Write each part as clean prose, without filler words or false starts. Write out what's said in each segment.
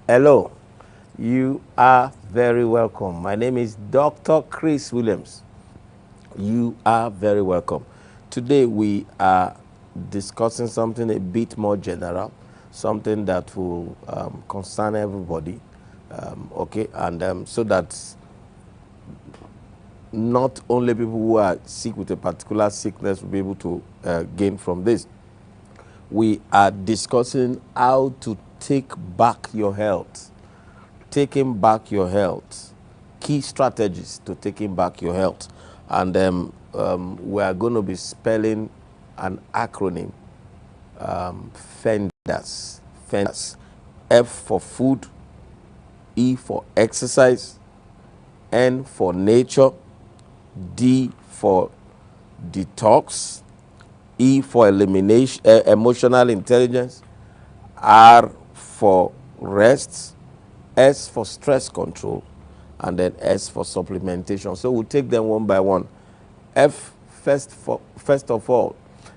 Hello, you are very welcome. My name is Dr. Chris Williams. You are very welcome. Today we are discussing something a bit more general, something that will concern everybody, okay, and so that not only people who are sick with a particular sickness will be able to gain from this. We are discussing how to take back your health. Taking back your health, key strategies to taking back your health. And we are going to be spelling an acronym, FENDAS. FENDAS. F for food, E for exercise, N for nature, D for detox, E for elimination, emotional intelligence, R for rest, S for stress control, and then S for supplementation. So we'll take them one by one. F, first of all,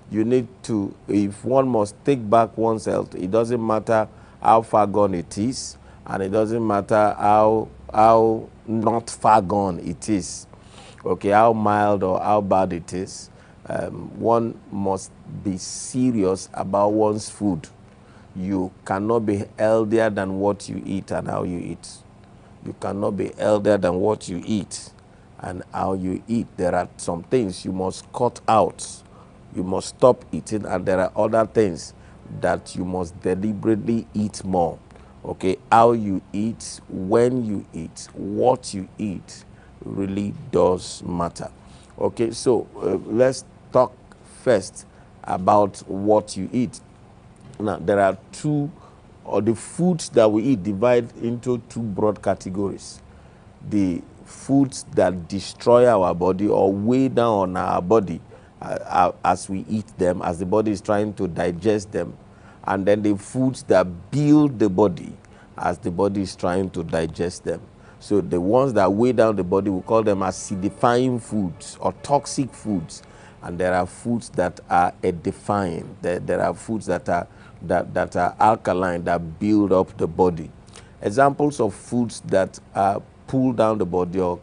you need to, if one must take back one's health, it doesn't matter how far gone it is, and it doesn't matter how not far gone it is, okay, how mild or how bad it is. One must be serious about one's food. You cannot be healthier than what you eat and how you eat. You cannot be healthier than what you eat and how you eat. There are some things you must cut out. You must stop eating, and there are other things that you must deliberately eat more. Okay, how you eat, when you eat, what you eat really does matter. Okay, so let's talk first about what you eat. Now, there are the foods that we eat divide into two broad categories. The foods that destroy our body or weigh down on our body as we eat them, as the body is trying to digest them. And then the foods that build the body as the body is trying to digest them. So the ones that weigh down the body, we call them acidifying foods or toxic foods. And there are foods that are edifying. There are foods that are alkaline, that build up the body. Examples of foods that pull down the body or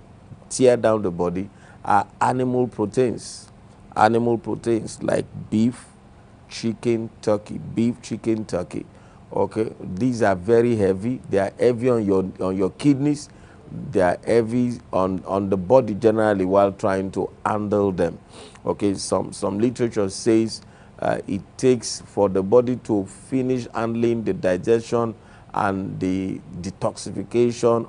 tear down the body are animal proteins. Animal proteins like beef, chicken, turkey. Beef, chicken, turkey. Okay, these are very heavy. They are heavy on your kidneys. They are heavy on the body generally while trying to handle them. Okay, some literature says it takes for the body to finish handling the digestion and the detoxification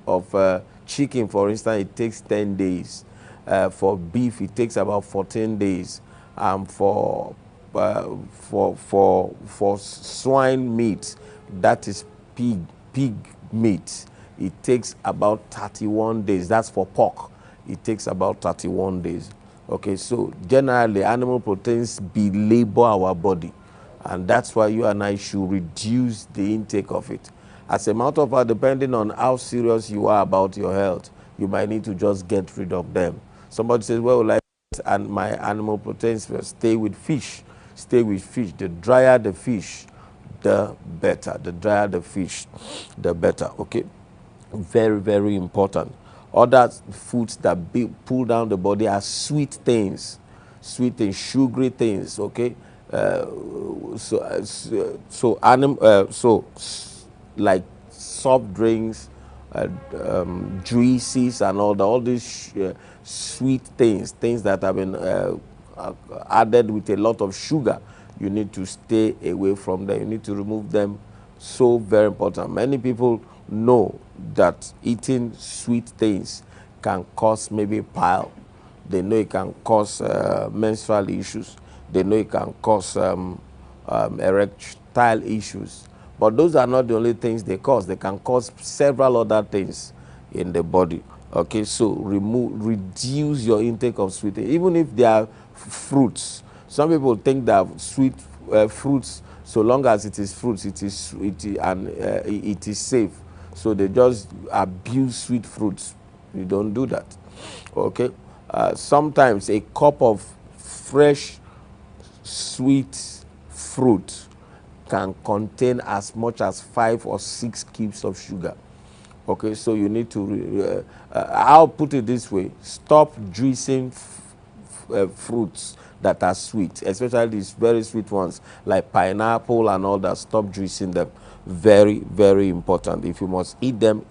of chicken, for instance, it takes 10 days. For beef, it takes about 14 days. For swine meat, that is pig meat, it takes about 31 days. That's for pork. It takes about 31 days. Okay, so generally, animal proteins belabor our body, and that's why you and I should reduce the intake of it. As a matter of fact, depending on how serious you are about your health, you might need to just get rid of them. Somebody says, well, like, and my animal proteins, well, stay with fish. Stay with fish. The drier the fish, the better. The drier the fish, the better. Okay, very, very important. Other foods that pull down the body are sweet things, sugary things. Okay, like soft drinks, juices, and all these sweet things that have been added with a lot of sugar. You need to stay away from them. You need to remove them. So very important. Many people know that eating sweet things can cause maybe pile. They know it can cause menstrual issues. They know it can cause erectile issues. But those are not the only things they cause. They can cause several other things in the body. Okay, so reduce your intake of sweet things, even if they are fruits. Some people think that sweet fruits, so long as it is fruits, it is safe. So they just abuse sweet fruits. You don't do that. Okay, sometimes a cup of fresh sweet fruit can contain as much as 5 or 6 cubes of sugar. Okay, so you need to, I'll put it this way: stop juicing fruits that are sweet, especially these very sweet ones like pineapple and all that. Stop juicing them. Very, very important. If you must eat them,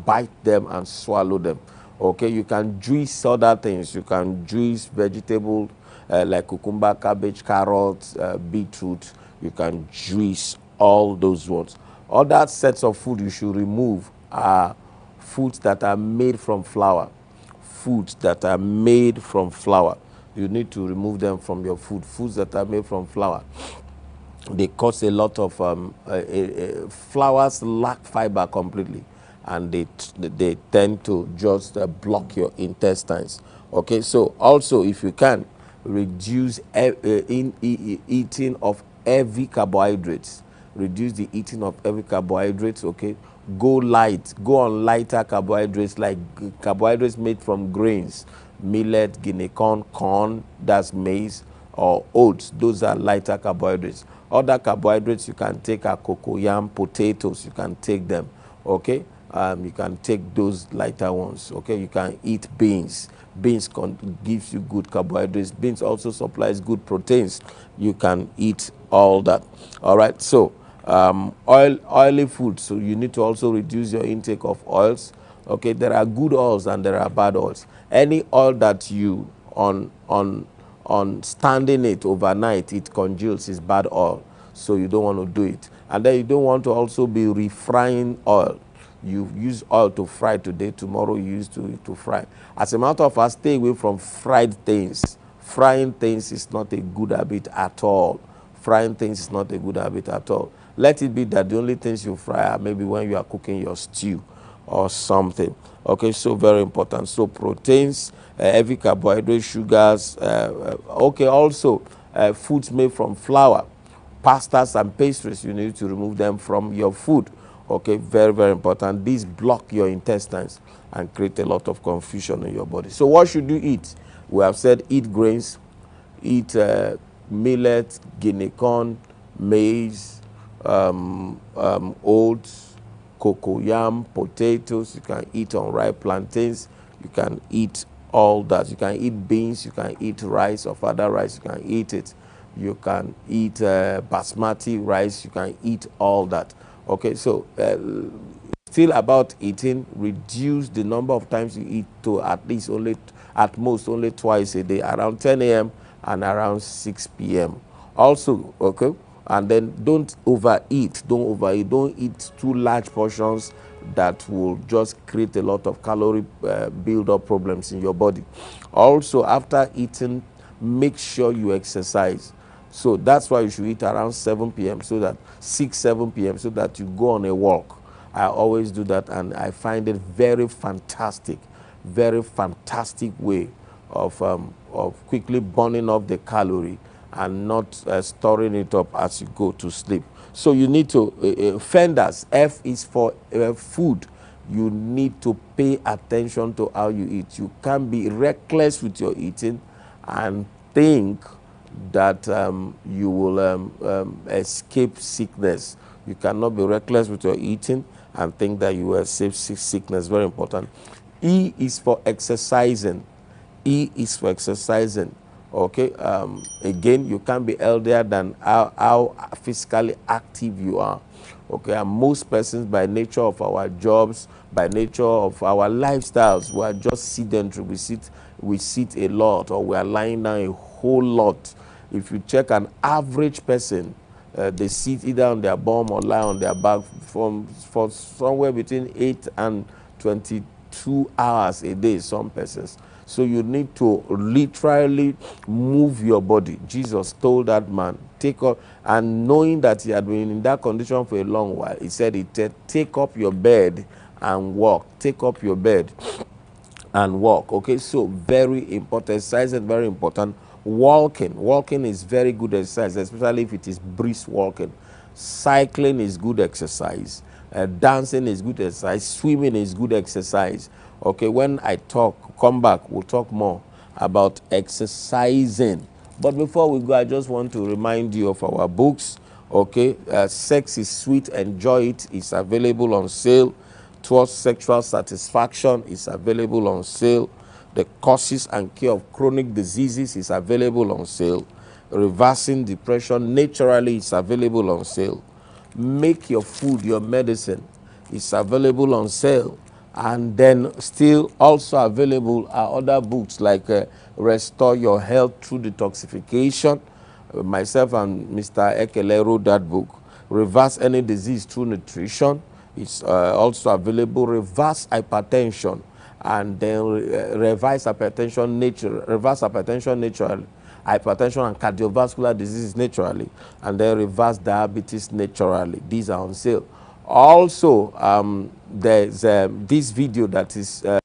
bite them and swallow them. Okay, you can juice other things. You can juice vegetable like cucumber, cabbage, carrots, beetroot. You can juice all those ones. Other sets of food you should remove are foods that are made from flour. Foods that are made from flour. You need to remove them from your food. Foods that are made from flour, they cause a lot of flours lack fiber completely, and they tend to just block your intestines. Okay, so also, if you can, reduce eating of heavy carbohydrates. Reduce the eating of heavy carbohydrates. Okay, go light, go on lighter carbohydrates, like carbohydrates made from grains, millet, guinea corn, that's maize, or oats. Those are lighter carbohydrates. Other carbohydrates you can take are cocoyam, potatoes. You can take them. Okay, you can take those lighter ones. Okay, you can eat beans. Beans gives you good carbohydrates. Beans also supplies good proteins. You can eat all that. All right, so oily food, so you need to also reduce your intake of oils. Okay, there are good oils and there are bad oils. Any oil that you on standing it overnight, it congeals, is bad oil, so you don't want to do it. And then you don't want to also be refrying oil. You use oil to fry today, tomorrow you use to fry. As a matter of fact, stay away from fried things. Frying things is not a good habit at all. Frying things is not a good habit at all. Let it be that the only things you fry are maybe when you are cooking your stew or something. Okay, so very important. So proteins, heavy carbohydrate, sugars. Okay, also foods made from flour, pastas and pastries, you need to remove them from your food. Okay, very, very important. These block your intestines and create a lot of confusion in your body. So what should you eat? We have said eat grains, eat millet, guinea corn, maize, oats, cocoyam, potatoes. You can eat unripe plantains. You can eat all that. You can eat beans. You can eat rice or other rice. You can eat it. You can eat basmati rice. You can eat all that. Okay, so still about eating, reduce the number of times you eat to at most only twice a day, around 10 a.m. and around 6 p.m. Also, okay, and then don't overeat. Don't eat too large portions that will just create a lot of calorie build-up problems in your body. Also, after eating, make sure you exercise. So that's why you should eat around 7 p.m. so that 7 p.m. so that you go on a walk. I always do that, and I find it very fantastic way of quickly burning off the calorie and not storing it up as you go to sleep. So you need to, fenders, F is for food. You need to pay attention to how you eat. You can't be reckless with your eating and think that you will escape sickness. You cannot be reckless with your eating and think that you will escape sickness. Very important. E is for exercising. E is for exercising. Okay. Again, you can't be elder than how physically active you are. Okay. And most persons, by nature of our jobs, by nature of our lifestyles, we are just sedentary. We sit a lot, or we are lying down a whole lot. If you check an average person, they sit either on their bum or lie on their back for somewhere between 8 and 22 hours a day, some persons. So you need to literally move your body. Jesus told that man, take up, and knowing that he had been in that condition for a long while, he said, take up your bed and walk. Take up your bed and walk. Okay, so very important. Exercise is very important. Walking is very good exercise, especially if it is brisk walking. Cycling is good exercise. Dancing is good exercise. Swimming is good exercise. Okay, when I come back, we'll talk more about exercising. But before we go, I just want to remind you of our books. Okay, Sex is Sweet, Enjoy It is available on sale. Towards Sexual Satisfaction is available on sale. The Causes and Cure of Chronic Diseases is available on sale. Reversing Depression Naturally is available on sale. Make Your Food Your Medicine is available on sale. And then still also available are other books like Restore Your Health Through Detoxification. Myself and Mr. Ekele wrote that book. Reverse Any Disease Through Nutrition. It's also available. Reverse Hypertension, and then reverse hypertension naturally, hypertension and cardiovascular diseases naturally, and then reverse diabetes naturally. These are on sale. Also, there's this video that is the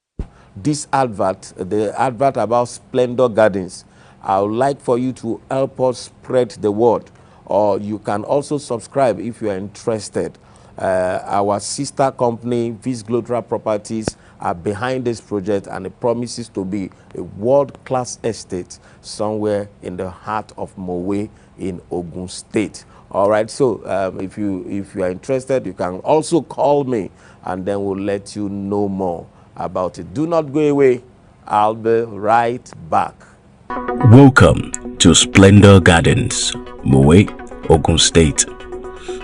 advert about Splendor Gardens. I would like for you to help us spread the word, or you can also subscribe if you are interested. Our sister company, Vis Global Properties, are behind this project, and it promises to be a world-class estate somewhere in the heart of Mowe in Ogun State. All right, so if you are interested, you can also call me, and then we'll let you know more about it. Do not go away. I'll be right back. Welcome to Splendor Gardens, Mowe, Ogun State.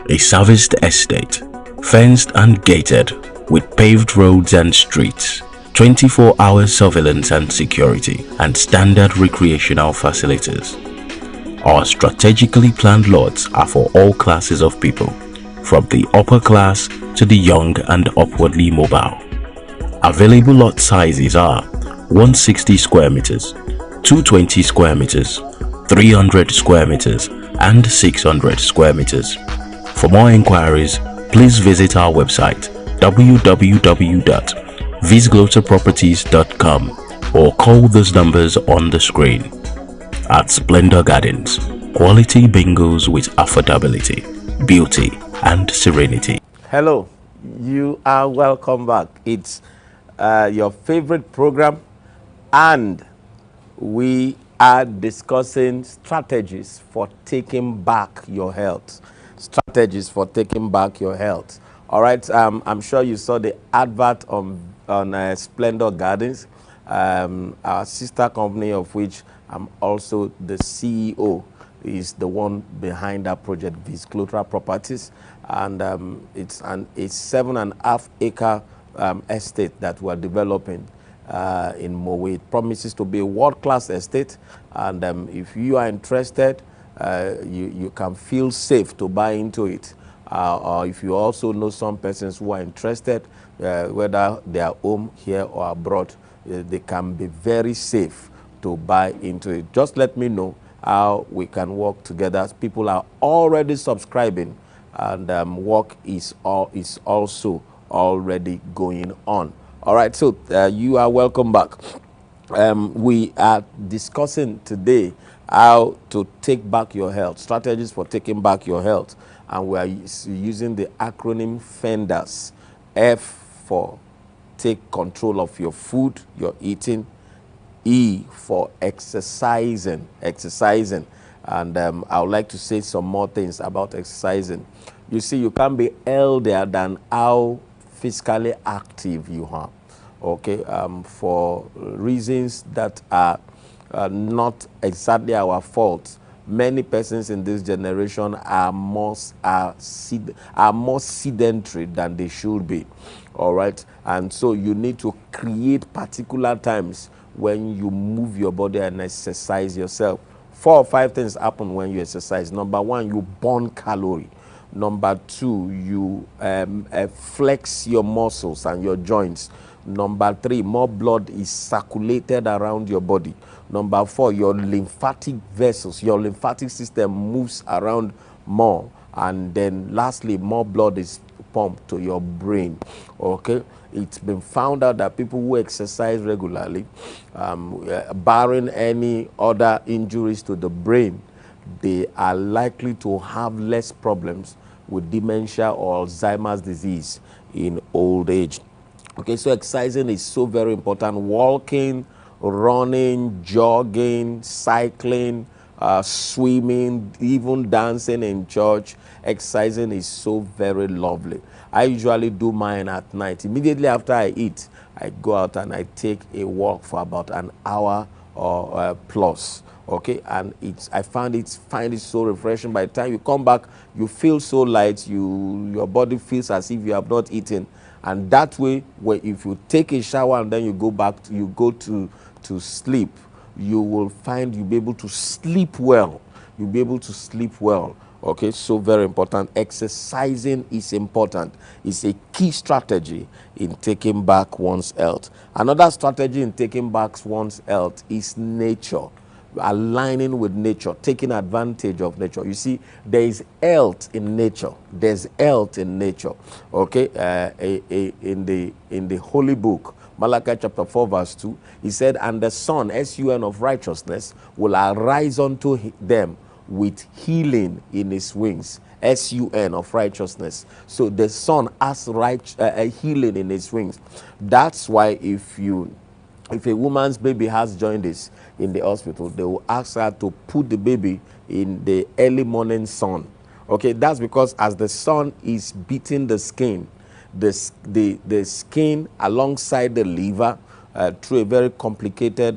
A serviced estate, fenced and gated, with paved roads and streets, 24-hour surveillance and security, and standard recreational facilities. Our strategically planned lots are for all classes of people, from the upper class to the young and upwardly mobile. Available lot sizes are 160 square meters, 220 square meters, 300 square meters, and 600 square meters. For more inquiries, please visit our website www.visglotalproperties.com or call those numbers on the screen. At Splendor Gardens, quality bingos with affordability, beauty, and serenity. Hello, you are welcome back. It's your favorite program, and we are discussing strategies for taking back your health. Strategies for taking back your health. All right, I'm sure you saw the advert on Splendor Gardens, our sister company, of which I'm also the CEO, is the one behind that project, Vis Global Properties, and it's a 7.5 acre estate that we're developing in Mowe. It promises to be a world-class estate, and if you are interested, you can feel safe to buy into it. Or if you also know some persons who are interested, whether they are home here or abroad, they can be very safe to buy into it. Just let me know how we can work together. People are already subscribing, and work is also already going on. All right, so you are welcome back. We are discussing today how to take back your health, strategies for taking back your health, and we are using the acronym FENDAS. F for take control of your food, your eating. E for exercising, and I would like to say some more things about exercising. You see, you can't be healthier than how physically active you are. Okay, for reasons that are not exactly our fault, many persons in this generation are more sedentary than they should be. All right, and so you need to create particular times when you move your body and exercise yourself. 4 or 5 things happen when you exercise. Number 1, you burn calorie. Number 2, you flex your muscles and your joints. Number 3, more blood is circulated around your body. Number 4, your lymphatic vessels, your lymphatic system moves around more. And then lastly, more blood is pumped to your brain. Okay, it's been found out that people who exercise regularly, barring any other injuries to the brain, they are likely to have less problems with dementia or Alzheimer's disease in old age. Okay, so exercising is so very important. Walking, running, jogging, cycling, swimming, even dancing in church. Exercising is so very lovely. I usually do mine at night. Immediately after I eat, I go out and I take a walk for about an hour or plus. Okay, and I find it so refreshing. By the time you come back, you feel so light. Your body feels as if you have not eaten, and that way, if you take a shower and then you go to sleep, you will find you'll be able to sleep well. You'll be able to sleep well. Okay, so very important. Exercising is important. It's a key strategy in taking back one's health. Another strategy in taking back one's health is nature. Aligning with nature, taking advantage of nature. You see, there is health in nature. There's health in nature. Okay, in the holy book, Malachi chapter 4 verse 2, he said, and the sun, S-U-N, of righteousness will arise unto them with healing in his wings. S-U-N, of righteousness. So the sun has healing in his wings. That's why if a woman's baby has jaundice in the hospital, they will ask her to put the baby in the early morning sun. Okay, that's because as the sun is beating the skin, the skin alongside the liver, through a very complicated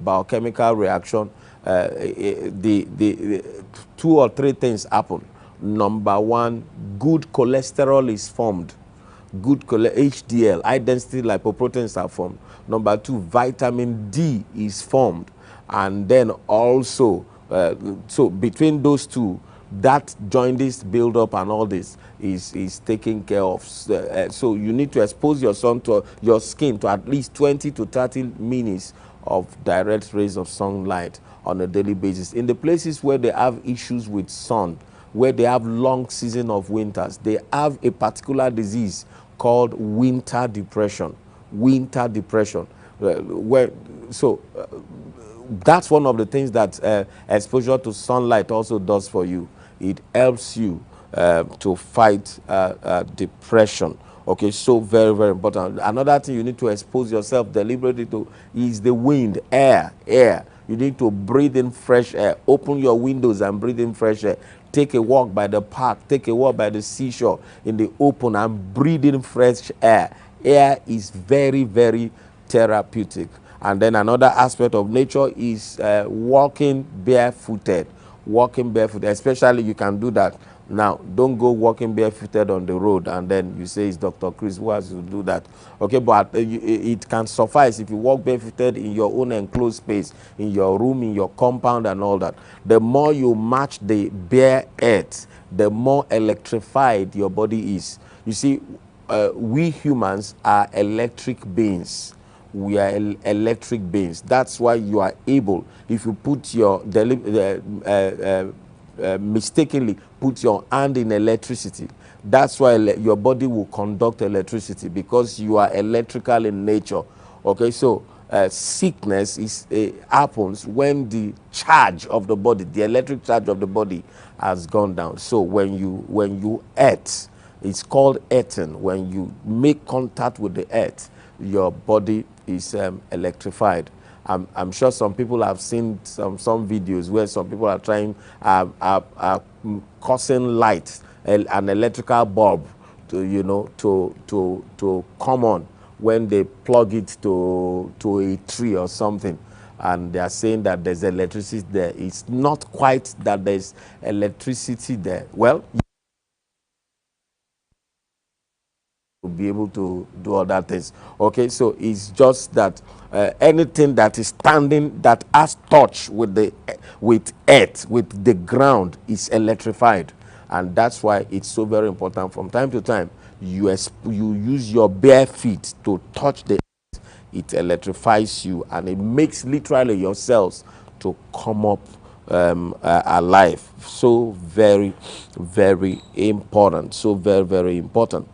biochemical reaction, the two or three things happen. Number one, good cholesterol is formed. Good HDL, high density lipoproteins, are formed. Number two, vitamin D is formed. And then also, so between those two, that jaundice build up and all this is taken care of. So you need to expose your skin to at least 20 to 30 minutes of direct rays of sunlight on a daily basis. In the places where they have issues with sun, where they have long season of winters, they have a particular disease called winter depression. Winter depression. That's one of the things that exposure to sunlight also does for you. It helps you to fight depression. Okay, so very, very important. Another thing you need to expose yourself deliberately to is the wind, air. You need to breathe in fresh air. Open your windows and breathe in fresh air. Take a walk by the park. Take a walk by the seashore in the open and breathe in fresh air. Air is very, very therapeutic. And then another aspect of nature is walking barefooted. Walking barefooted, especially you can do that. Now, don't go walking barefooted on the road and then you say it's Dr. Chris who has to do that. Okay, but it can suffice if you walk barefooted in your own enclosed space, in your room, in your compound and all that. The more you match the bare earth, the more electrified your body is. You see, we humans are electric beings. We are electric beings. That's why you are able, if you put your mistakenly put your hand in electricity, that's why your body will conduct electricity, because you are electrical in nature. Okay, so sickness happens when the charge of the body, the electric charge of the body, has gone down. So when you earth, it's called earthing. When you make contact with the earth, your body is electrified. I'm sure some people have seen some videos where some people are trying causing light, an electrical bulb to come on when they plug it to a tree or something, and they are saying that there's electricity there. It's not quite that there's electricity there. Well, be able to do other things. Okay, so it's just that anything that is standing, that has touch with earth, with the ground, is electrified. And that's why it's so very important. From time to time, you use your bare feet to touch the earth. It electrifies you, and it makes literally your cells to come up alive. So very, very important. So very, very important.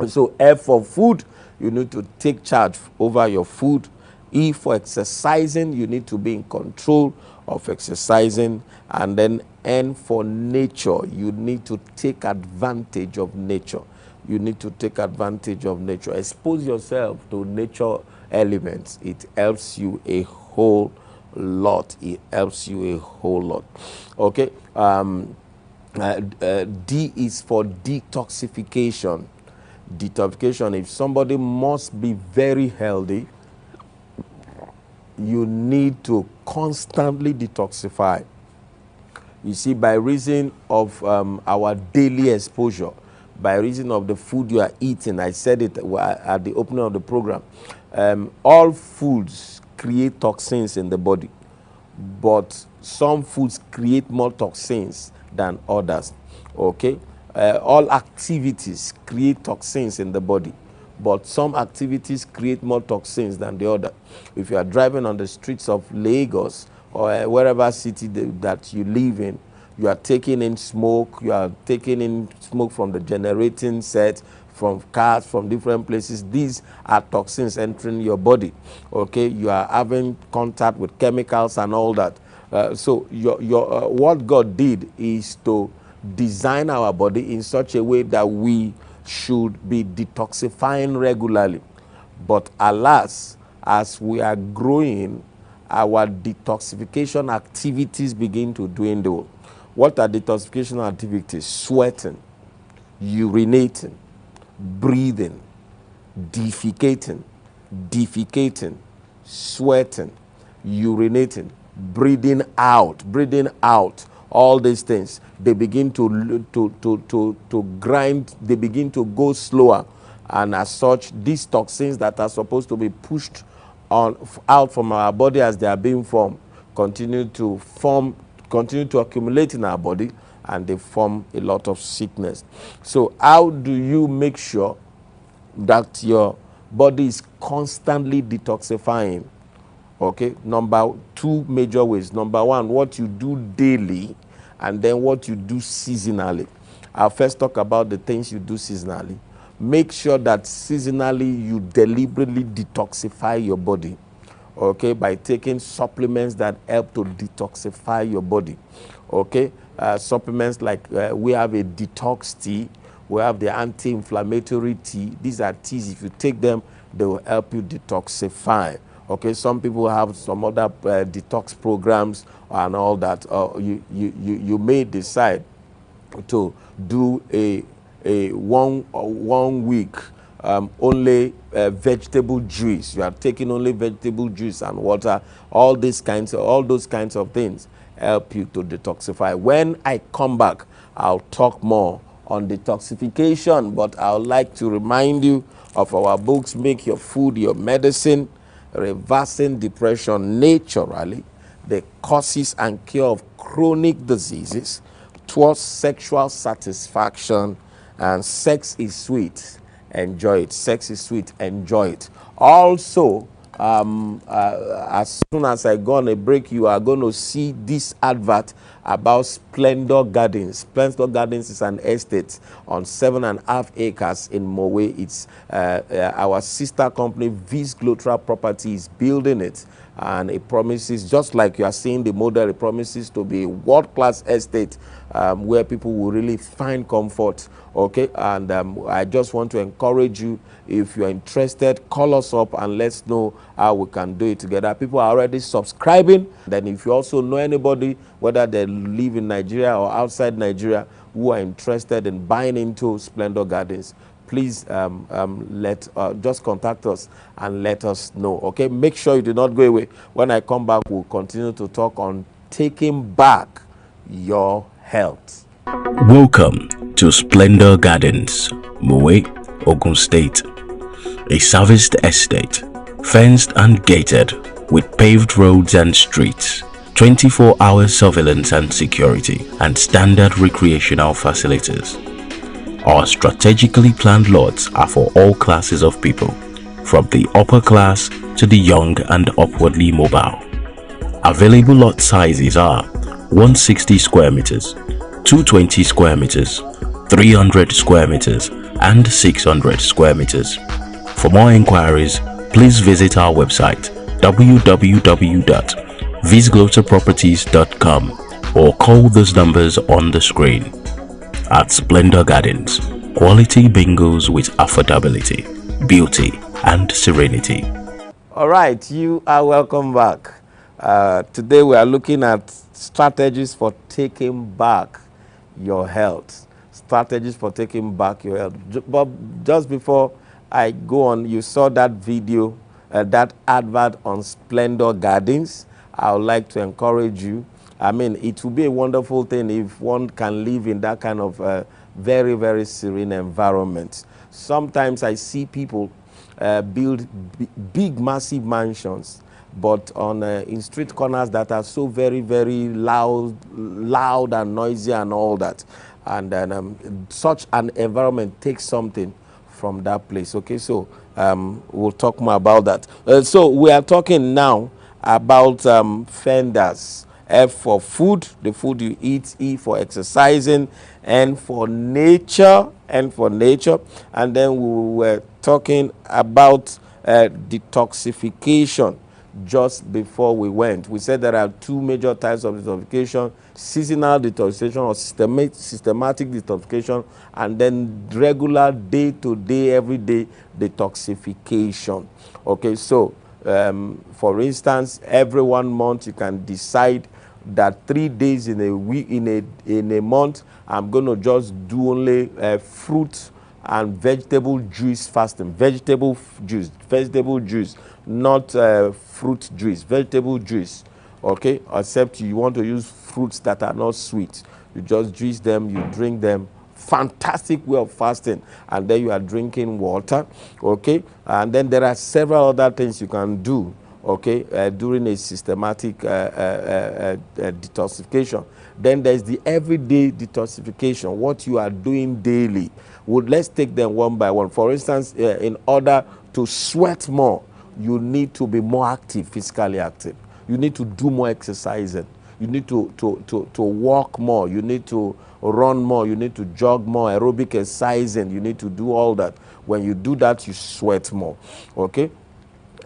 So F for food, you need to take charge over your food. E for exercising, you need to be in control of exercising. And then N for nature, you need to take advantage of nature. You need to take advantage of nature. Expose yourself to nature elements. It helps you a whole lot. It helps you a whole lot. Okay. D is for detoxification. Detoxification. If somebody must be very healthy, you need to constantly detoxify. You see, by reason of our daily exposure, by reason of the food you are eating, I said it at the opening of the program, all foods create toxins in the body, but some foods create more toxins than others. Okay, all activities create toxins in the body, but some activities create more toxins than the other. If you are driving on the streets of Lagos or wherever city that you live in, you are taking in smoke, you are taking in smoke from the generating set, from cars, from different places. These are toxins entering your body. Okay, you are having contact with chemicals and all that. So what God did is to design our body in such a way that we should be detoxifying regularly. But alas, as we are growing, our detoxification activities begin to dwindle. What are detoxification activities? Sweating, urinating, breathing, defecating, sweating, urinating, breathing out. All these things, they begin to grind, they begin to go slower. And as such, these toxins that are supposed to be pushed out from our body as they are being formed continue to accumulate in our body, and they form a lot of sickness. So how do you make sure that your body is constantly detoxifying? Okay, two major ways. Number one, what you do daily, and then what you do seasonally. I'll first talk about the things you do seasonally. Make sure that seasonally you deliberately detoxify your body, okay, by taking supplements that help to detoxify your body. Okay, supplements like we have a detox tea, we have the anti-inflammatory tea. These are teas. If you take them, they will help you detoxify. Okay, some people have some other detox programs and all that. You may decide to do a 1 week only vegetable juice. You are taking only vegetable juice and water. All those kinds of things help you to detoxify. When I come back, I'll talk more on detoxification, but I would like to remind you of our books, Make Your Food Your Medicine, Reversing Depression Naturally, The Causes and Cure of Chronic Diseases, Towards Sexual Satisfaction, and Sex is Sweet, Enjoy It. Sex is Sweet, Enjoy It. Also, as soon as I go on a break, you are going to see this advert about Splendor Gardens. Splendor Gardens is an estate on 7.5 acres in Mowe. It's our sister company, Viz Glotra Properties, building it. And it promises, just like you are seeing the model, it promises to be a world-class estate where people will really find comfort. Okay, and I just want to encourage you, if you're interested, call us up and let's know how we can do it together. People are already subscribing. Then if you also know anybody, whether they live in Nigeria or outside Nigeria, who are interested in buying into Splendor Gardens, please just contact us and let us know. Okay, make sure you do not go away. When I come back, we'll continue to talk on taking back your health. Welcome to Splendor Gardens, Mowe, Ogun State, a serviced estate, fenced and gated with paved roads and streets, 24-hour surveillance and security, and standard recreational facilities. Our strategically planned lots are for all classes of people, from the upper class to the young and upwardly mobile. Available lot sizes are 160 square meters, 220 square meters, 300 square meters, and 600 square meters. For more inquiries, please visit our website www.vizgloterproperties.com or call those numbers on the screen. At Splendor Gardens, quality bingos with affordability, beauty, and serenity. All right, you are welcome back. Today we are looking at strategies for taking back your health. Strategies for taking back your health. But just before I go on, you saw that video, that advert on Splendor Gardens. I would like to encourage you. I mean, it will be a wonderful thing if one can live in that kind of very, very serene environment. Sometimes I see people build big, massive mansions, but on in street corners that are so very, very loud and noisy and all that. And then such an environment takes something from that place. Okay, so we'll talk more about that. So we are talking now about fenders. F for food, the food you eat. E for exercising. N for nature. N for nature. And then we were talking about detoxification just before we went. We said there are two major types of detoxification: seasonal detoxification or systematic detoxification, and then regular day-to-day, everyday detoxification. Okay, so for instance, every 1 month you can decide that 3 days in a week, in a month, I'm going to just do only fruit and vegetable juice fasting. Vegetable juice, not fruit juice, vegetable juice. Okay, except you want to use fruits that are not sweet, you just juice them, you drink them. Fantastic way of fasting. And then you are drinking water. Okay, and then there are several other things you can do, okay, during a systematic detoxification. Then there's the everyday detoxification, what you are doing daily. Let's take them one by one. For instance, in order to sweat more, you need to be more active, physically active. You need to do more exercising. You need to walk more. You need to run more. You need to jog more, aerobic exercising. You need to do all that. When you do that, you sweat more. Okay?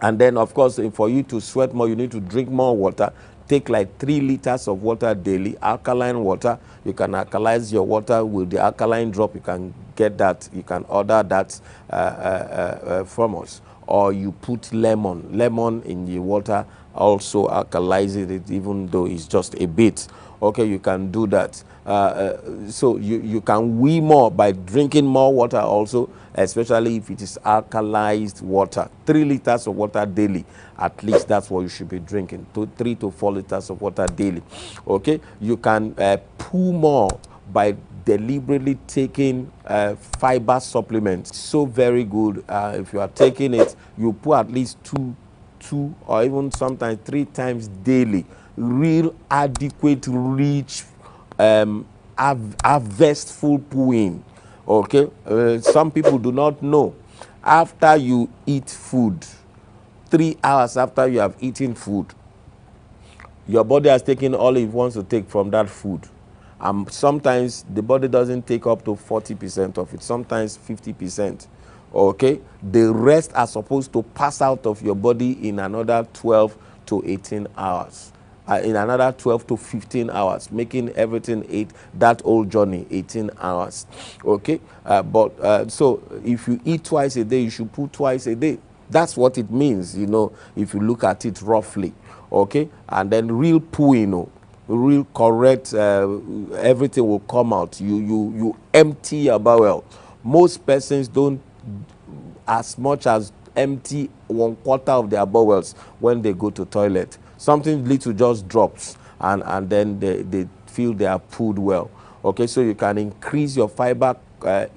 And then, of course, for you to sweat more, you need to drink more water. Take like 3 liters of water daily, alkaline water. You can alkalize your water with the alkaline drop. You can get that. You can order that from us. Or you put lemon in the water, also alkalizes it, even though it's just a bit. Okay, you can do that. So you can wee more by drinking more water also, especially if it is alkalized water. 3 liters of water daily, at least that's what you should be drinking. 3 to 4 liters of water daily. Okay, you can poo more by deliberately taking fiber supplements. So very good. If you are taking it, you put at least two or even sometimes 3 times daily. Real adequate, rich, harvestful pooing. Okay, some people do not know. After you eat food, 3 hours after you have eaten food, your body has taken all it wants to take from that food. Sometimes the body doesn't take up to 40% of it, sometimes 50%. Okay, the rest are supposed to pass out of your body in another 12 to 18 hours. In another 12 to 15 hours, making everything that whole journey 18 hours. Okay, so if you eat twice a day, you should poo twice a day. That's what it means, if you look at it roughly. Okay, and then real poo, real correct, everything will come out. You empty your bowel. Most persons don't as much as empty 1/4 of their bowels when they go to toilet. Something little just drops, and then they feel they are pooed well. Okay, so you can increase your fiber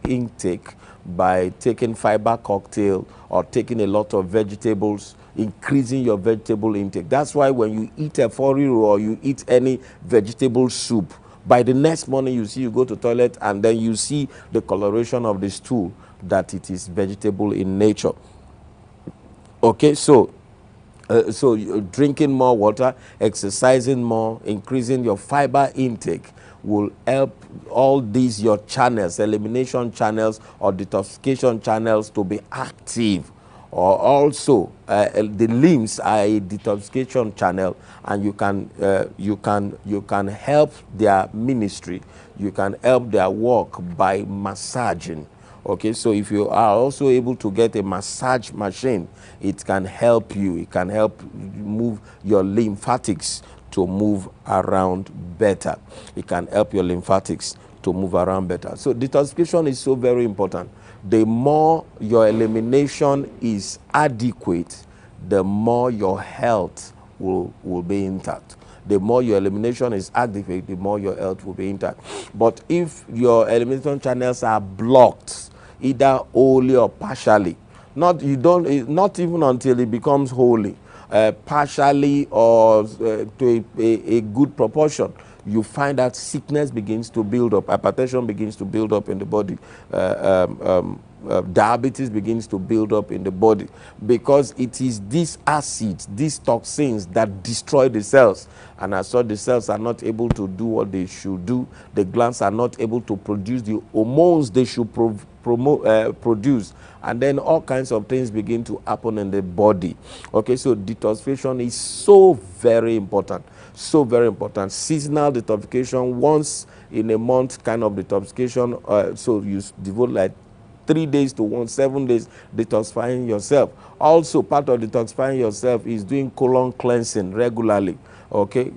intake by taking fiber cocktail or taking a lot of vegetables, increasing your vegetable intake. That's why when you eat a foriro or you eat any vegetable soup, by the next morning you go to toilet and then you see the coloration of the stool that it is vegetable in nature. Okay, so drinking more water, exercising more, increasing your fiber intake will help all these your channels, elimination channels or detoxification channels, to be active. Or also the limbs are a detoxification channel, and you can help their ministry, you can help their work by massaging. Okay, so if you are also able to get a massage machine, it can help you. It can help move your lymphatics to move around better. It can help your lymphatics to move around better. So detoxification is so very important. The more your elimination is adequate, the more your health will be intact. The more your elimination is adequate, the more your health will be intact. But if your elimination channels are blocked, either wholly or partially, not even until it becomes wholly, partially or to a good proportion, you find that sickness begins to build up, hypertension begins to build up in the body, diabetes begins to build up in the body, because it is these acids, these toxins that destroy the cells. And as such, the cells are not able to do what they should do. The glands are not able to produce the hormones they should produce. And then all kinds of things begin to happen in the body. Okay, so detoxification is so very important. So very important. Seasonal detoxification, once in a month kind of detoxification. So you devote like 3 days to 7 days detoxifying yourself. Also, part of detoxifying yourself is doing colon cleansing regularly. Okay,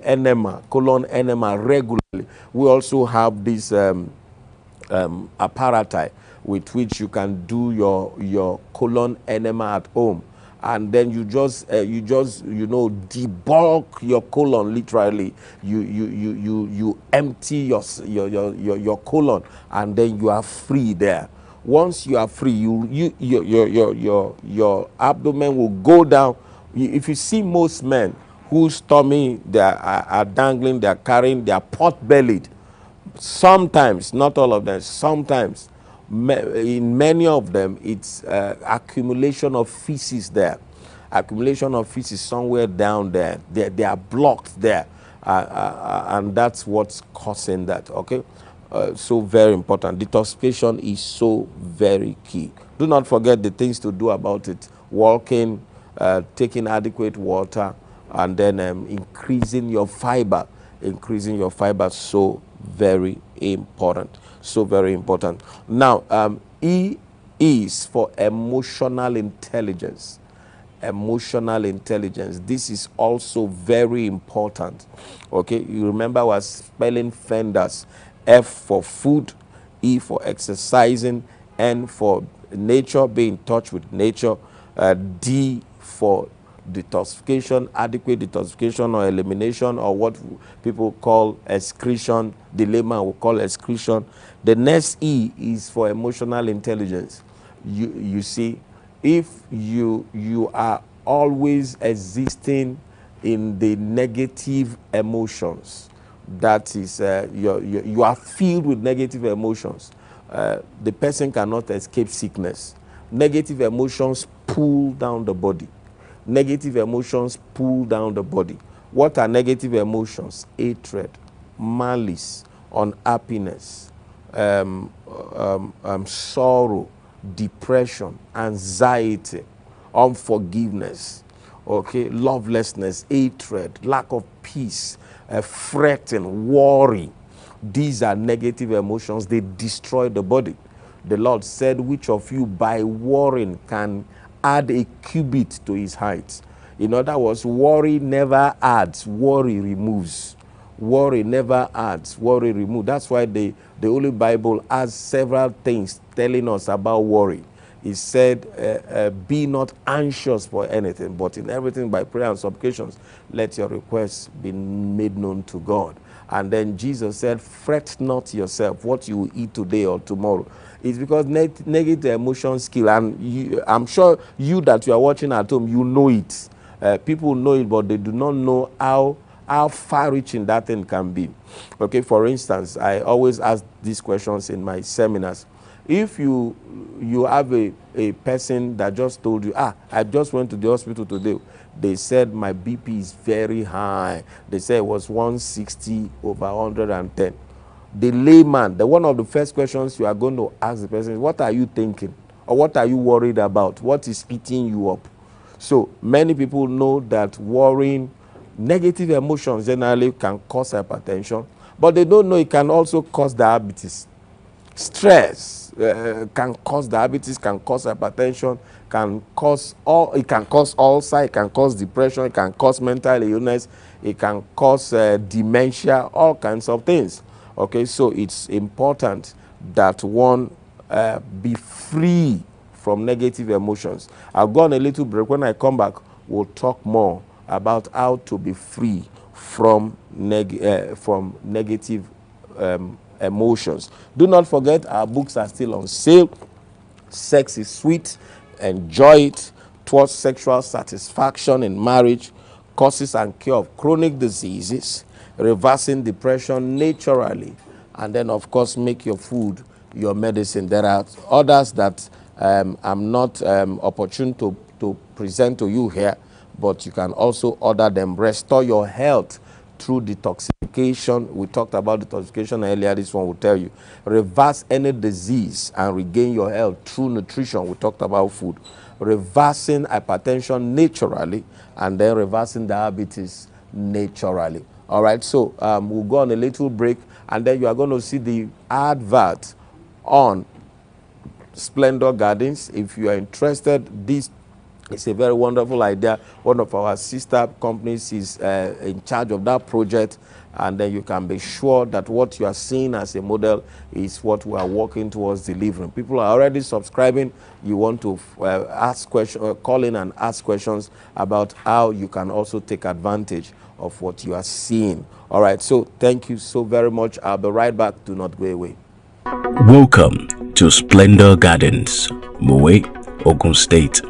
enema, colon enema regularly. We also have this apparatus with which you can do your colon enema at home, and then you just debulk your colon. Literally, you empty your colon, and then you are free there. Once you are free, your abdomen will go down. If you see most men whose tummy they are dangling, they are carrying, they are pot-bellied. Sometimes, not all of them, sometimes, in many of them, it's accumulation of feces there. Accumulation of feces somewhere down there. They are blocked there. And that's what's causing that, okay? So very important. Detoxification is so very key. Do not forget the things to do about it. Walking, taking adequate water, and then increasing your fiber. Increasing your fiber, so very important. So very important. Now, E is for emotional intelligence. Emotional intelligence. This is also very important. Okay, you remember I was spelling fenders. F for food, E for exercising, N for nature, be in touch with nature, D for detoxification, adequate detoxification or elimination, or what people call excretion, the layman will call excretion. The next E is for emotional intelligence. You see, if you are always existing in the negative emotions, that is you are filled with negative emotions, the person cannot escape sickness. Negative emotions pull down the body. Negative emotions pull down the body. What are negative emotions? Hatred, malice, unhappiness, sorrow, depression, anxiety, unforgiveness, okay, lovelessness, hatred, lack of peace, fretting, worry. These are negative emotions. They destroy the body. The Lord said, which of you by worrying can add a cubit to his height? In other words, worry never adds, worry removes. Worry never adds, worry removes. That's why the Holy Bible has several things telling us about worry. It said, be not anxious for anything, but in everything by prayer and supplications, let your requests be made known to God. And then Jesus said, fret not yourself what you will eat today or tomorrow. It's because negative emotions kill. And I'm sure you that you are watching at home, you know it. People know it, but they do not know how far-reaching that thing can be. Okay, for instance, I always ask these questions in my seminars. If you have a person that just told you, I just went to the hospital today, they said my BP is very high. They said it was 160/110. The layman, one of the first questions you are going to ask the person is, what are you thinking? Or what are you worried about? What is eating you up? So many people know that worrying, negative emotions generally can cause hypertension, but they don't know it can also cause diabetes. Stress can cause diabetes, can cause hypertension, it can cause ulcer, it can cause depression, it can cause mental illness, it can cause dementia, all kinds of things. Okay, so it's important that one be free from negative emotions. I'll go on a little break. When I come back, we'll talk more about how to be free from negative emotions. Do not forget, our books are still on sale. Sex is sweet, enjoy it. Towards sexual satisfaction in marriage, causes and cure of chronic diseases, reversing depression naturally, and then of course make your food your medicine. There are others that I'm not opportune to present to you here, but you can also order them. Restore your health through detoxification. We talked about detoxification earlier. This one will tell you. Reverse any disease and regain your health through nutrition. We talked about food. Reversing hypertension naturally, and then reversing diabetes naturally. All right, so we'll go on a little break, and then you are going to see the advert on Splendor Gardens. If you are interested, this it's a very wonderful idea. One of our sister companies is in charge of that project, and then you can be sure that what you are seeing as a model is what we are working towards delivering. People are already subscribing. You want to ask questions, call in and ask questions about how you can also take advantage of what you are seeing. All right, so thank you so very much. I'll be right back. Do not go away. Welcome to Splendor Gardens, Mowe, Ogun State.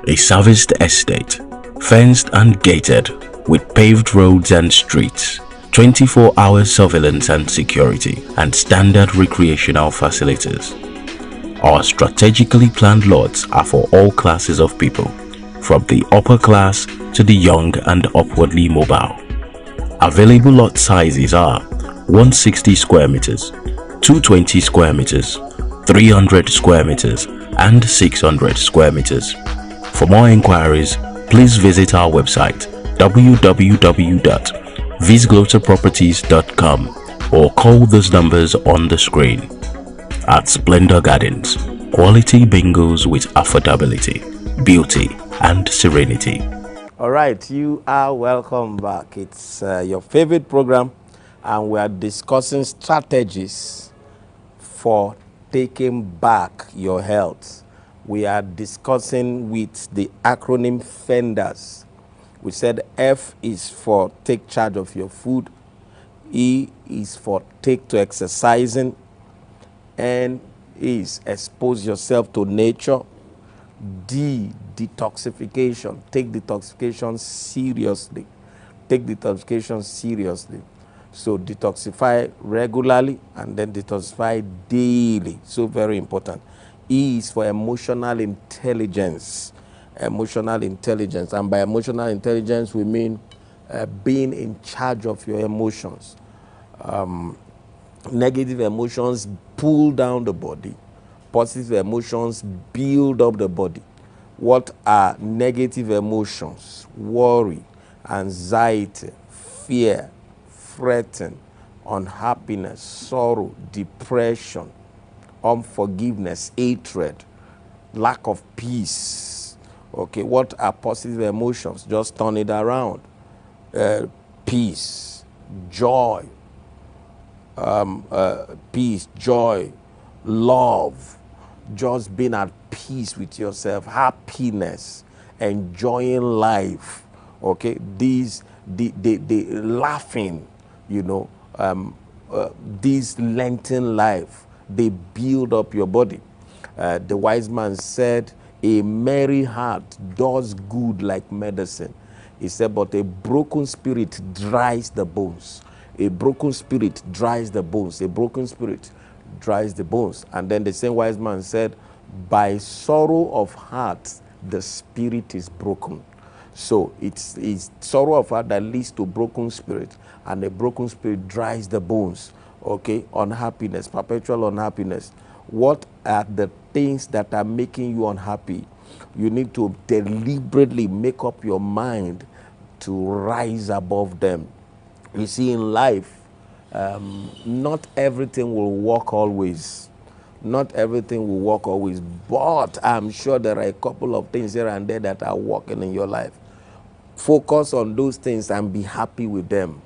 A serviced estate, fenced and gated, with paved roads and streets, 24-hour surveillance and security, and standard recreational facilities. Our strategically planned lots are for all classes of people, from the upper class to the young and upwardly mobile. Available lot sizes are 160 square meters, 220 square meters, 300 square meters, and 600 square meters. For more inquiries, please visit our website www.visgloterproperties.com or call those numbers on the screen. At Splendor Gardens, quality bingos with affordability, beauty, and serenity. All right, you are welcome back. It's your favorite program, and we are discussing strategies for taking back your health. We are discussing with the acronym FENDERS. We said F is for take charge of your food, E is for take to exercising, N is expose yourself to nature, D, detoxification. Take detoxification seriously. Take detoxification seriously. So detoxify regularly and then detoxify daily. So very important. E is for emotional intelligence. Emotional intelligence. And by emotional intelligence, we mean being in charge of your emotions. Negative emotions pull down the body. Positive emotions build up the body. What are negative emotions? Worry, anxiety, fear, fretting, unhappiness, sorrow, depression, unforgiveness, hatred, lack of peace. Okay, what are positive emotions? Just turn it around. Peace, joy, peace, joy, love, just being at peace with yourself, happiness, enjoying life. Okay, these the laughing, you know, these lengthen life, they build up your body. The wise man said, a merry heart does good like medicine. He said, but a broken spirit dries the bones. A broken spirit dries the bones. A broken spirit dries the bones. And then the same wise man said, by sorrow of heart, the spirit is broken. So it's sorrow of heart that leads to broken spirit, and a broken spirit dries the bones. Okay, unhappiness, perpetual unhappiness. What are the things that are making you unhappy? You need to deliberately make up your mind to rise above them. You see, in life, not everything will work always. Not everything will work always, but I'm sure there are a couple of things here and there that are working in your life. Focus on those things and be happy with them.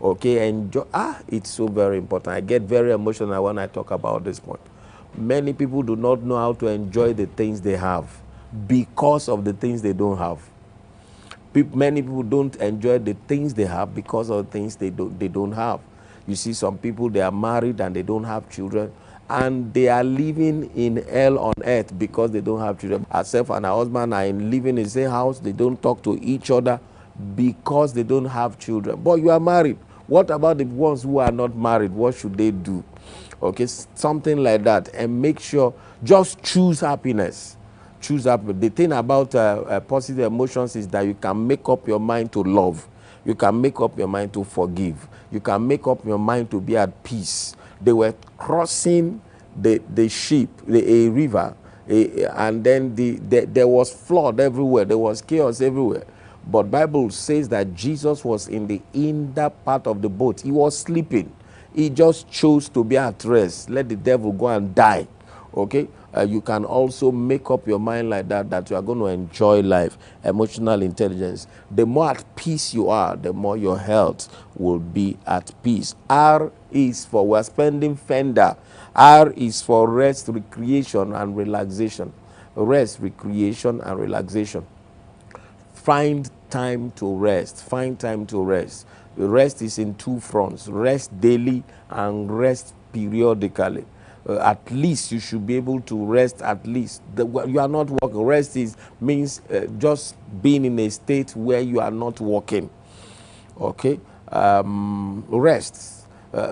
Okay, enjoy. It's so very important. I get very emotional when I talk about this point. Many people do not know how to enjoy the things they have because of the things they don't have. Many people don't enjoy the things they have because of the things they don't have. You see, some people, they are married and they don't have children, and they are living in hell on earth because they don't have children. Herself and her husband are living in the same house. They don't talk to each other because they don't have children. But you are married. What about the ones who are not married? What should they do? Okay, something like that. And make sure, just choose happiness. Choose up. The thing about positive emotions is that you can make up your mind to love. You can make up your mind to forgive. You can make up your mind to be at peace. They were crossing the sheep, a river, and then there was flood everywhere. There was chaos everywhere. But Bible says that Jesus was in the inner part of the boat. He was sleeping. He just chose to be at rest. Let the devil go and die. Okay, you can also make up your mind like that, that you are going to enjoy life. Emotional intelligence. The more at peace you are, the more your health will be at peace. R is for, we're spending fender. R is for rest, recreation, and relaxation. Rest, recreation, and relaxation. Find time to rest. Find time to rest. Rest is in two fronts: rest daily and rest periodically. At least you should be able to rest. At least you are not working. Rest means just being in a state where you are not working. Okay, rest.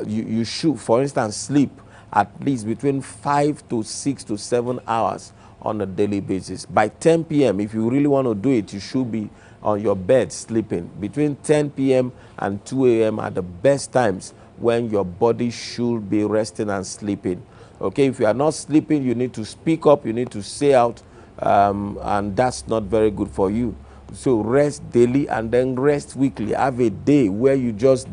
You should, for instance, sleep at least between 5 to 6 to 7 hours on a daily basis. By 10 p.m., if you really want to do it, you should be on your bed sleeping. Between 10 p.m. and 2 a.m. are the best times when your body should be resting and sleeping. Okay, if you are not sleeping, you need to speak up, you need to say out, and that's not very good for you. So rest daily and then rest weekly. Have a day where you just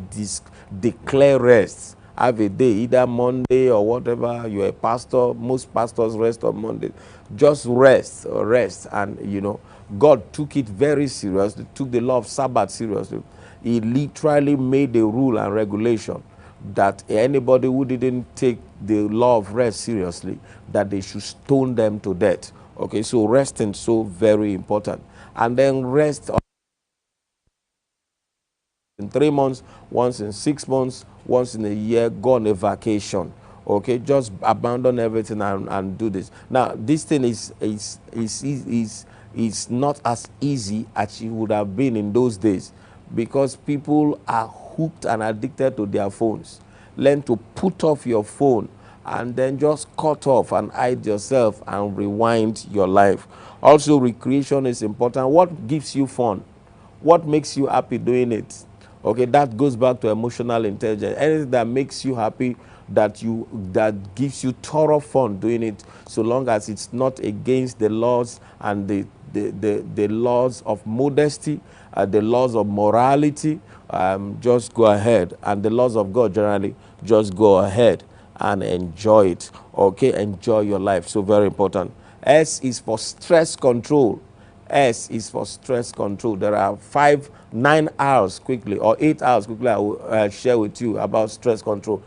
declare rest. Have a day, either Monday or whatever. You're a pastor. Most pastors rest on Monday. Just rest, and God took it very seriously. Took the law of Sabbath seriously. He literally made a rule and regulation that anybody who didn't take the law of rest seriously, that they should stone them to death. Okay, so resting so very important. And then rest in 3 months, once in 6 months, once in a year, go on a vacation. Okay, just abandon everything and do this. Now, this thing is not as easy as it would have been in those days, because people are hooked and addicted to their phones. Learn to put off your phone and then just cut off and hide yourself and rewind your life. Also, recreation is important. What gives you fun? What makes you happy doing it? Okay, that goes back to emotional intelligence. Anything that makes you happy, that gives you thorough fun doing it, so long as it's not against the laws and the laws of modesty, the laws of morality, just go ahead. And the laws of God generally, just go ahead and enjoy it. Okay, enjoy your life. So very important. S is for stress control. S is for stress control. There are 9 hours quickly, or 8 hours quickly, I will share with you about stress control.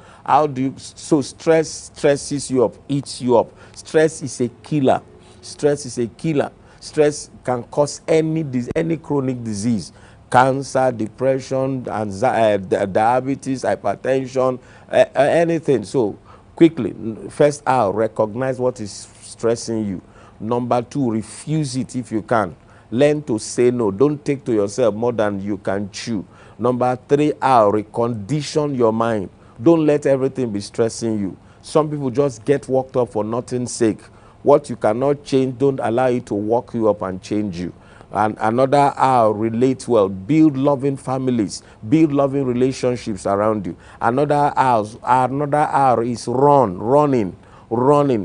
So stress stresses you up, eats you up. Stress is a killer. Stress is a killer. Stress can cause any chronic disease: cancer, depression, diabetes, hypertension, anything. So quickly, first hour, recognize what is stressing you. Number 2, refuse it if you can. Learn to say no. Don't take to yourself more than you can chew. Number 3, recondition your mind. Don't let everything be stressing you. Some people just get worked up for nothing's sake. What you cannot change, don't allow it to work you up and change you. And another R, relate well. Build loving families. Build loving relationships around you. Another R is running.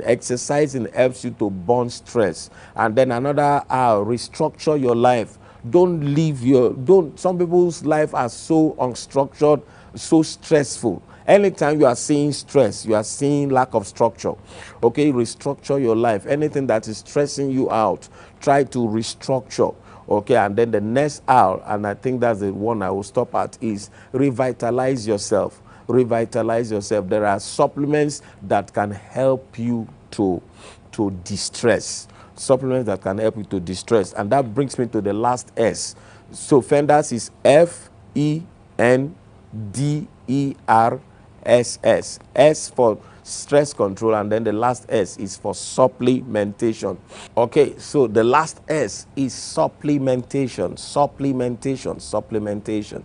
Exercising helps you to burn stress. And then another R, restructure your life. Some people's life are so unstructured, so stressful. Anytime you are seeing stress, you are seeing lack of structure, okay, restructure your life. Anything that is stressing you out, try to restructure. Okay, and then the next R, and I think that's the one I will stop at, is revitalize yourself. Revitalize yourself. There are supplements that can help you to distress. Supplements that can help you to distress. And that brings me to the last S. So Fenders is FENDERSS. S for stress control, and then the last S is for supplementation. Okay, so the last S is supplementation. Supplementation.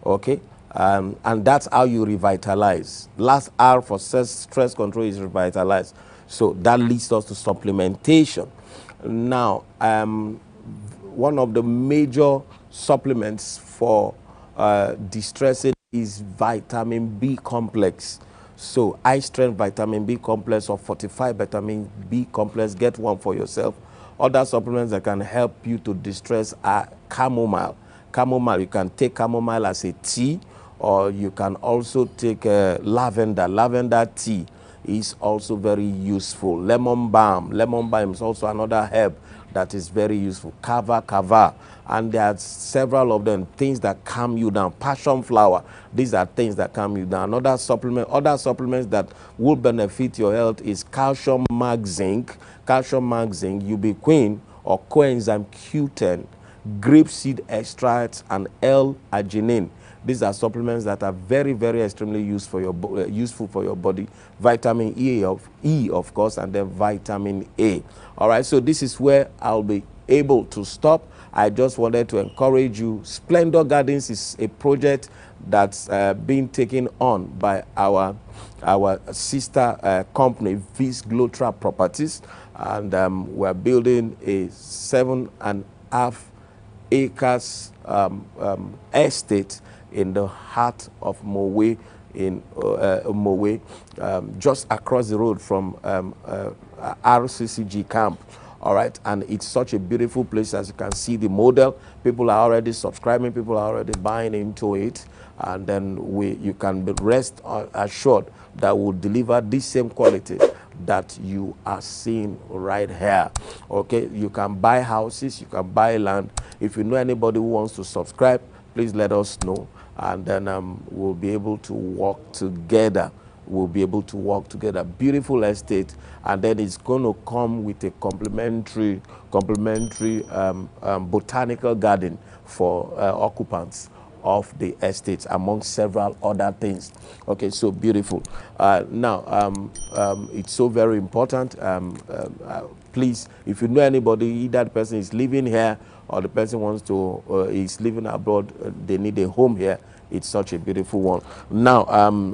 Okay, and that's how you revitalize. Last R for stress control is revitalize. So that leads us to supplementation. Now, one of the major supplements for distressing is vitamin B complex. So high strength vitamin B complex or fortified vitamin B complex, get one for yourself. Other supplements that can help you to distress are chamomile. Chamomile, you can take chamomile as a tea, or you can also take lavender. Lavender tea is also very useful. Lemon balm is also another herb that is very useful. Kava, and there are several of them, things that calm you down. Passion flower, these are things that calm you down. Other supplements that will benefit your health is calcium mag zinc, ubiquin or coenzyme Q10, grapeseed extracts, and L-arginine. These are supplements that are very, very extremely useful for your body. Vitamin E, of course, and then vitamin A. All right, so this is where I'll be able to stop. I just wanted to encourage you. Splendor Gardens is a project that's being taken on by our sister company, Vis Glotra Properties, and we're building a 7.5 acres estate in the heart of Mowe, just across the road from RCCG camp. All right, and it's such a beautiful place. As you can see, the model, people are already subscribing, people are already buying into it, and then you can rest assured that we'll deliver this same quality that you are seeing right here. Okay, you can buy houses, you can buy land. If you know anybody who wants to subscribe, please let us know, and then we'll be able to work together. Beautiful estate, and then it's going to come with a complimentary botanical garden for occupants of the estates, among several other things. Okay, so beautiful. Now, it's so very important. Please, if you know anybody, either the person is living here or the person wants to is living abroad, they need a home here. It's such a beautiful one. Now,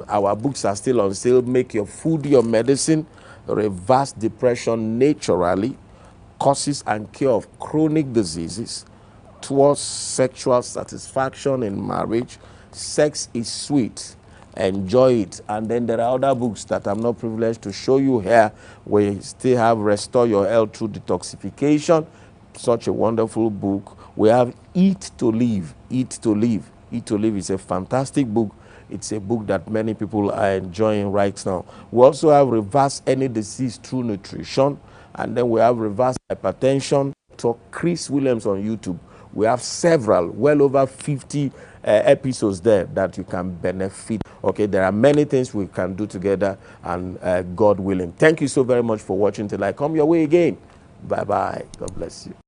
our books are still on sale. Make Your Food Your Medicine, Reverse Depression Naturally, Causes and Cure of Chronic Diseases, Towards Sexual Satisfaction in Marriage, Sex is Sweet, Enjoy It. And then there are other books that I'm not privileged to show you here. We still have Restore Your Health Through Detoxification, such a wonderful book. We have Eat to Live. Eat to Live is a fantastic book. It's a book that many people are enjoying right now. We also have Reverse Any Disease Through Nutrition, and then we have Reverse Hypertension. To Chris Williams on YouTube. We have several, well over 50 episodes there that you can benefit. Okay, there are many things we can do together, and God willing. Thank you so very much for watching till I come your way again. Bye-bye. God bless you.